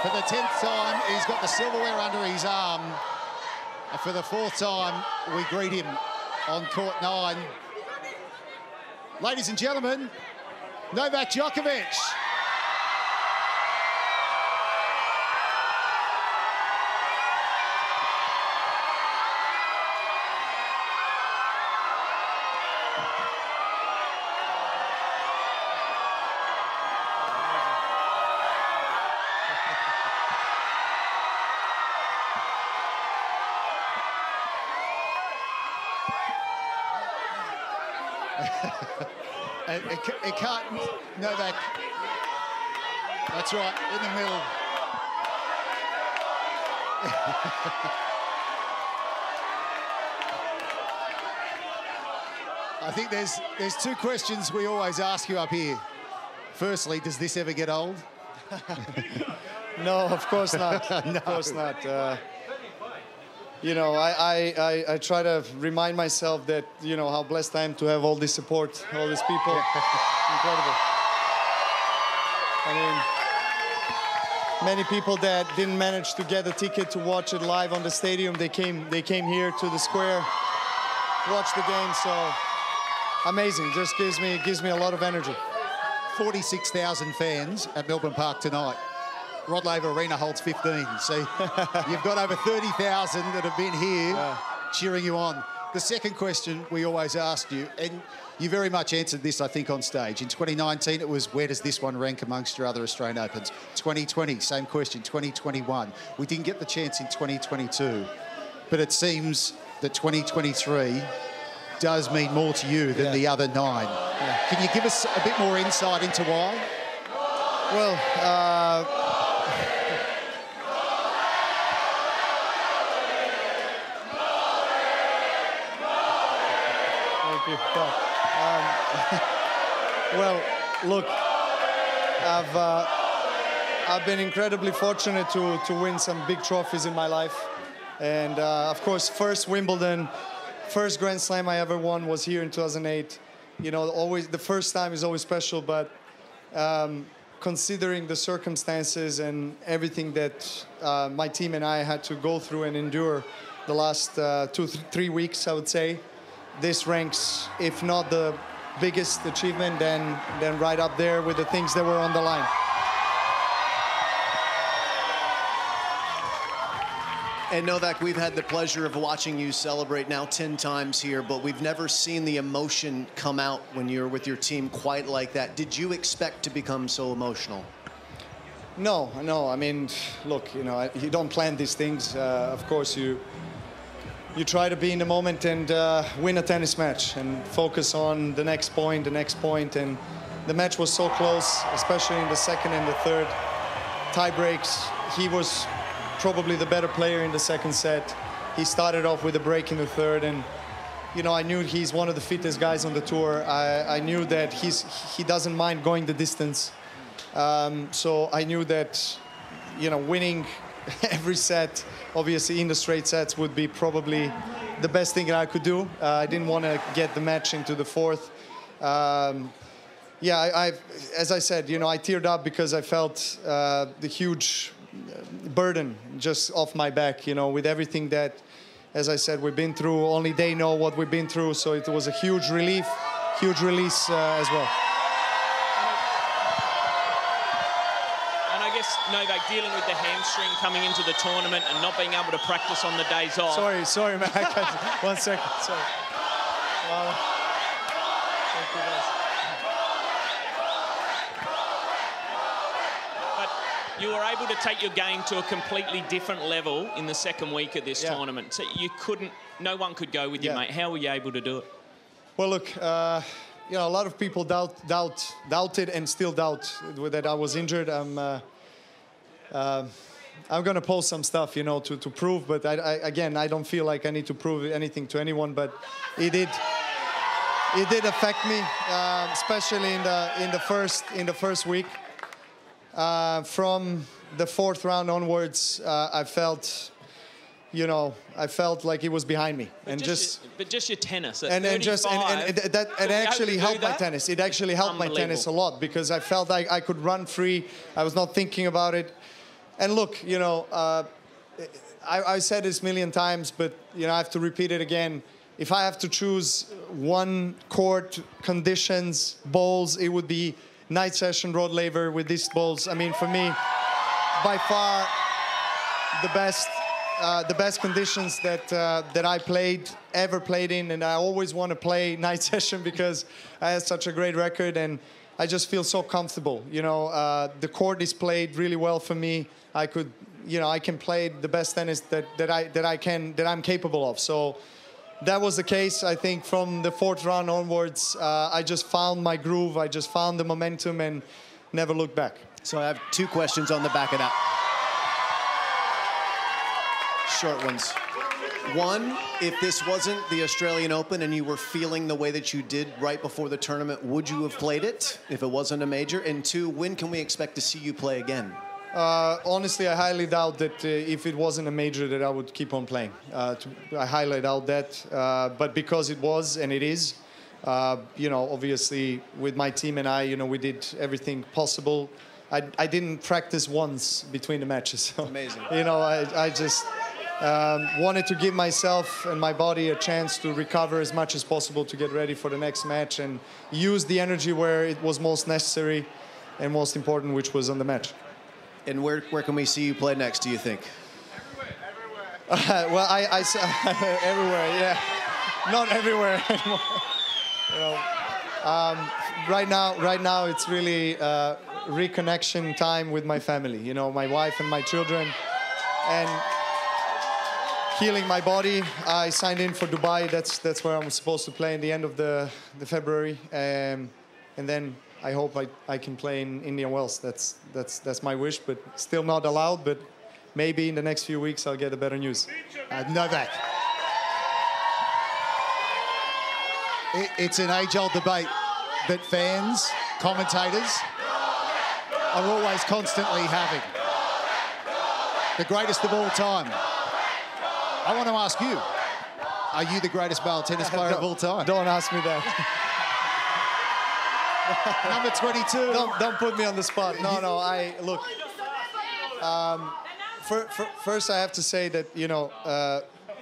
For the 10th time, he's got the silverware under his arm. And for the 4th time, we greet him on court 9. Ladies and gentlemen, Novak Djokovic. It can't, Novak, that's right, in the middle. I think there's two questions we always ask you up here. Firstly, does this ever get old? No, of course not. No. Of course not. You know, I try to remind myself that, you know, how blessed I am to have all this support, all these people. Incredible. I mean, many people that didn't manage to get a ticket to watch it live on the stadium, they came here to the square, watch the game. So amazing. Just gives me a lot of energy. 46,000 fans at Melbourne Park tonight. Rod Laver Arena holds 15. So you've got over 30,000 that have been here cheering you on. The second question we always ask you, and you very much answered this, I think, on stage. In 2019, it was, where does this one rank amongst your other Australian Opens? 2020, same question. 2021. We didn't get the chance in 2022, but it seems that 2023 does mean more to you than the other 9. Yeah. Can you give us a bit more insight into why? Well, well, look, I've been incredibly fortunate to win some big trophies in my life, and of course, first Wimbledon, first Grand Slam I ever won was here in 2008. You know, always the first time is always special, but considering the circumstances and everything that my team and I had to go through and endure the last 2-3 weeks, I would say, this ranks, if not the biggest achievement, then right up there with the things that were on the line. And Novak, we've had the pleasure of watching you celebrate now 10 times here, but we've never seen the emotion come out when you're with your team quite like that. Did you expect to become so emotional? No. I mean, look, you know, you don't plan these things. Of course, you try to be in the moment and win a tennis match and focus on the next point. And the match was so close, especially in the second and the third tie breaks. He was probably the better player in the second set. He started off with a break in the third, and you know, I knew he's one of the fittest guys on the tour. I knew that he doesn't mind going the distance. So I knew that, you know, winning every set, obviously in the straight sets, would be probably the best thing that I could do. I didn't want to get the match into the fourth. Yeah, as I said, you know, I teared up because I felt the huge burden just off my back, you know, with everything that, as I said, we've been through. Only they know what we've been through, so it was a huge relief, huge release as well. And I guess, Novak, dealing with the hamstring coming into the tournament and not being able to practice on the days off. Sorry, Mac. 1 second, sorry. Thank you, guys. You were able to take your game to a completely different level in the second week of this tournament. So you couldn't, no one could go with you, mate. How were you able to do it? Well, look, you know, a lot of people doubted and still doubt that I was injured. I'm going to post some stuff, you know, to prove. But again, I don't feel like I need to prove anything to anyone. But it did affect me, especially in the first week. From the fourth round onwards, I felt, you know, like it was behind me, but just your tennis. And that actually helped my tennis. It actually helped my tennis a lot because I felt like I could run free. I was not thinking about it. And look, you know, I said this a million times, but you know, I have to repeat it again. If I have to choose one court, conditions, balls, it would be night session Rod Laver with these balls. I mean, for me, by far the best conditions that I ever played in, and I always want to play night session because I had such a great record, and I just feel so comfortable. You know, the court is played really well for me. I can play the best tennis that I'm capable of. So that was the case. I think from the fourth round onwards, I just found my groove. I just found the momentum and never looked back. So I have 2 questions on the back of that. Short ones. One, if this wasn't the Australian Open and you were feeling the way that you did right before the tournament, would you have played it if it wasn't a major? And 2, when can we expect to see you play again? Honestly, I highly doubt that if it wasn't a major that I would keep on playing. I highly doubt that. But because it was and it is, you know, obviously with my team and I, you know, we did everything possible. I didn't practice once between the matches. So, amazing. You know, I just wanted to give myself and my body a chance to recover as much as possible to get ready for the next match and use the energy where it was most necessary and most important, which was on the match. And where can we see you play next, do you think? Well, I everywhere, yeah. Not everywhere anymore. You know, right now it's really reconnection time with my family. You know, my wife and my children, and healing my body. I signed in for Dubai. That's where I'm supposed to play in the end of the February, and then I hope I can play in Indian Wells. That's my wish, but still not allowed. But maybe in the next few weeks I'll get a better news. Novak. It's an age-old debate that fans, commentators are always constantly having. The greatest of all time. I want to ask you, are you the greatest male tennis player of all time? Don't ask me that. Number 22. Don't put me on the spot. No. Look. First, I have to say that, you know,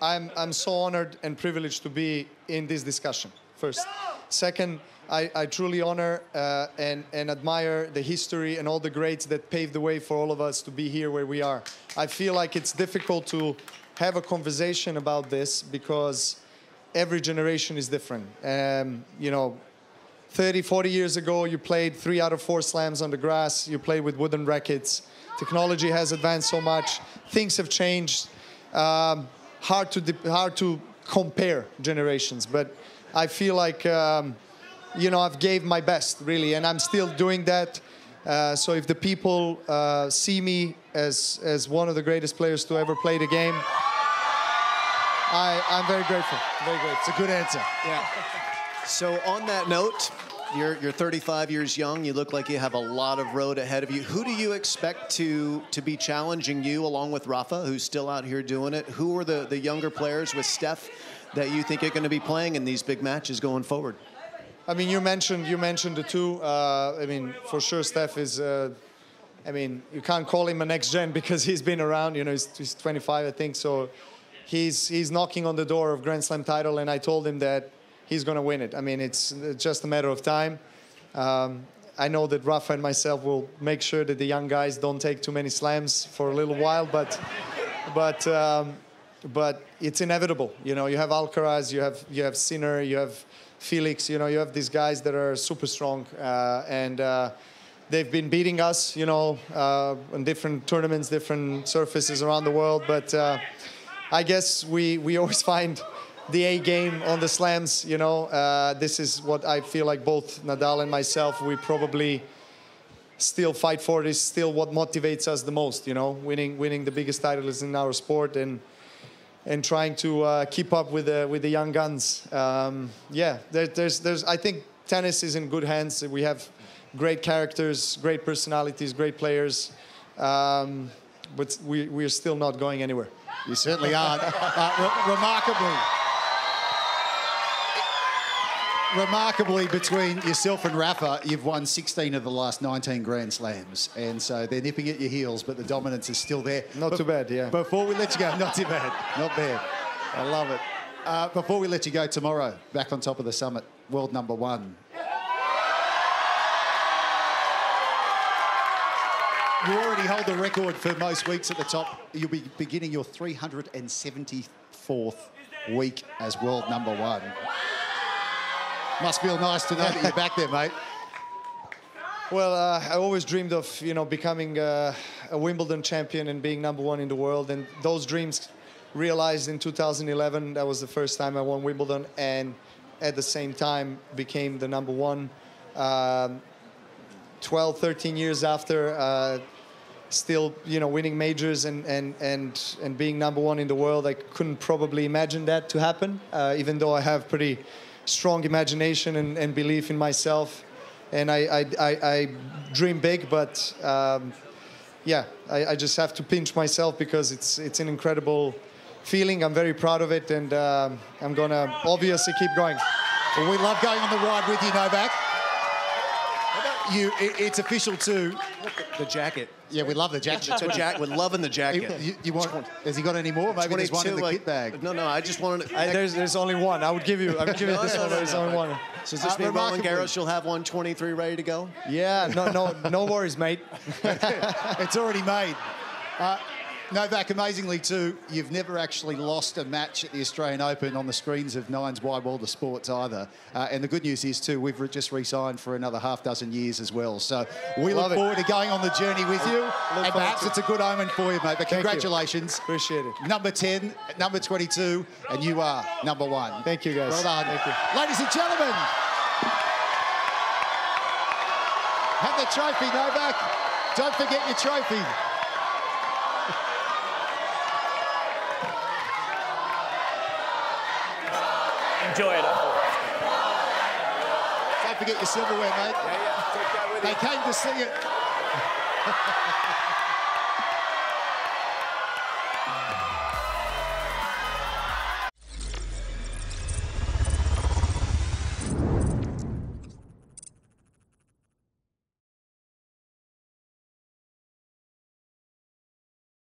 I'm so honored and privileged to be in this discussion. First. Second, I truly honor and admire the history and all the greats that paved the way for all of us to be here where we are. I feel like it's difficult to have a conversation about this because every generation is different. You know, 30, 40 years ago, you played 3 out of 4 slams on the grass. You played with wooden rackets. Technology has advanced so much. Things have changed. Hard to compare generations, but I feel like, you know, I've gave my best, really, and I'm still doing that. So if the people see me as one of the greatest players to ever play the game, I'm very grateful. Very grateful. It's a good answer. Yeah. So on that note, you're 35 years young. You look like you have a lot of road ahead of you. Who do you expect to be challenging you, along with Rafa, who's still out here doing it? Who are the younger players with Steph that you think are going to be playing in these big matches going forward? I mean, you mentioned the 2. I mean, for sure, Steph is. I mean, you can't call him a next gen because he's been around. You know, he's 25, I think. So he's knocking on the door of Grand Slam title, and I told him that he's going to win it. I mean, it's just a matter of time. I know that Rafa and myself will make sure that the young guys don't take too many slams for a little while, but it's inevitable. You know, you have Alcaraz, you have Sinner, you have Felix. You know, you have these guys that are super strong, and they've been beating us, you know, in different tournaments, different surfaces around the world. But I guess we always find the A game on the slams, you know. This is what I feel like both Nadal and myself, we probably still fight for. Is still what motivates us the most, you know. Winning the biggest titles in our sport and trying to keep up with the young guns. Yeah, there's. I think tennis is in good hands. We have great characters, great personalities, great players, but we're still not going anywhere. You certainly aren't. Remarkably, remarkably, between yourself and Rafa, you've won 16 of the last 19 Grand Slams. And so they're nipping at your heels, but the dominance is still there. Not too bad, yeah. Before we let you go, not too bad. Not bad. I love it. Before we let you go, tomorrow, back on top of the summit, world number 1. You already hold the record for most weeks at the top. You'll be beginning your 374th week as world number 1. Must feel nice to know that you're back there, mate. Well, I always dreamed of, you know, becoming a Wimbledon champion and being number 1 in the world. And those dreams realized in 2011. That was the first time I won Wimbledon, and at the same time became the number 1. 12, 13 years after, still, you know, winning majors and being number 1 in the world. I couldn't probably imagine that to happen, even though I have pretty strong imagination and belief in myself. And I dream big, but yeah, I just have to pinch myself because it's an incredible feeling. I'm very proud of it, and I'm gonna obviously keep going. Well, we love going on the ride with you, Novak. It's official too. The jacket. Yeah, we love the jacket. We're loving the jacket. You want? Has he got any more? Maybe there's one in the kit bag. No, I just wanted to... There's only one. I would give you this one. There's only one. So does this mean Roland Garros you'll have 123 ready to go? Yeah, no worries, mate. It's already made. Novak, amazingly too, you've never actually lost a match at the Australian Open on the screens of Nine's Wide World of Sports either. And the good news is too, we've just re-signed for another half dozen years as well. So we look forward to going on the journey with you. And perhaps it's a good omen for you, mate. But congratulations. Appreciate it. Number 10, number 22, and you are number 1. Thank you, guys. Well done. Thank you. Ladies and gentlemen, have the trophy, Novak. Don't forget your trophy. Enjoy it. Don't forget your silverware, mate. Yeah, take that with you. They came to see it.